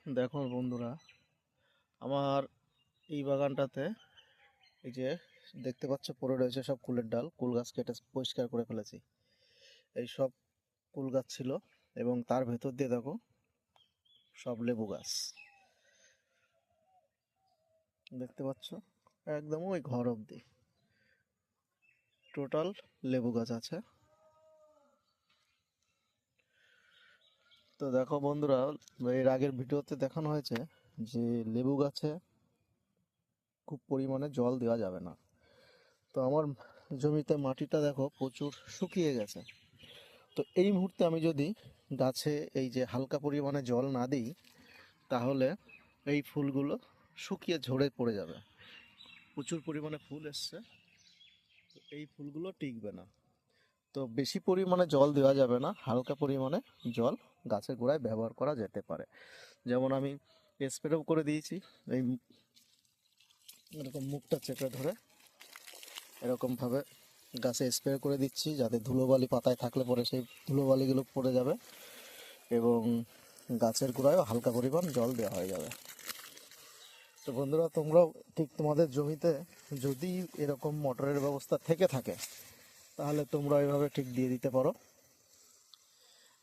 দেখো বন্ধুরা, আমার এই বাগানটাতে এই যে দেখতে পাচ্ছ পড়ে রয়েছে সব কুলের ডাল। কুল গাছ কেটে পরিষ্কার করে ফেলেছি। এই সব কুল গাছ ছিল এবং তার ভেতর দিয়ে দেখো সব লেবু গাছ দেখতে পাচ্ছ, একদম ওই ঘর অবধি টোটাল লেবু গাছ আছে। তো দেখো বন্ধুরা, এর আগের ভিডিওতে দেখানো হয়েছে যে লেবু গাছে খুব পরিমাণে জল দেওয়া যাবে না। তো আমার জমিতে মাটিটা দেখো প্রচুর শুকিয়ে গেছে। তো এই মুহূর্তে আমি যদি গাছে এই যে হালকা পরিমাণে জল না দিই, তাহলে এই ফুলগুলো শুকিয়ে ঝরে পড়ে যাবে। প্রচুর পরিমাণে ফুল এসছে, তো এই ফুলগুলো টিকবে না। তো বেশি পরিমাণে জল দেওয়া যাবে না, হালকা পরিমাণে জল গাছের গোড়ায় ব্যবহার করা যেতে পারে। যেমন আমি স্প্রেও করে দিয়েছি। এই এরকম মুখটা চেপে ধরে এরকমভাবে গাছে স্প্রে করে দিচ্ছি, যাতে ধুলোবালি পাতায় থাকলে পরে সেই ধুলোবালিগুলো পড়ে যাবে এবং গাছের গোড়ায়ও হালকা পরিমাণ জল দেওয়া হয়ে যাবে। তো বন্ধুরা, তোমরাও ঠিক তোমাদের জমিতে যদি এরকম মোটরের ব্যবস্থা থেকে থাকে, তাহলে তোমরা এভাবে ঠিক দিয়ে দিতে পারো।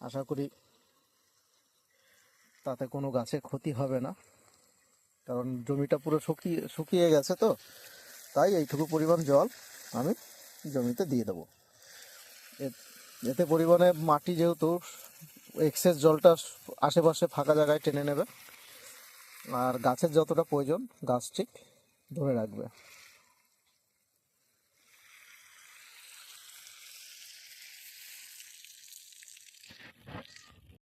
আশা করি তাতে কোনো গাছের ক্ষতি হবে না, কারণ জমিটা পুরো শুকিয়ে শুকিয়ে গেছে। তো তাই এইটুকু পরিমাণ জল আমি জমিতে দিয়ে দেবো। এতে পরিমাণে মাটি যেহেতু এক্সেস জলটা আশেপাশে ফাঁকা জায়গায় টেনে নেবে, আর গাছের যতটা প্রয়োজন গাছ ঠিক ধরে রাখবে।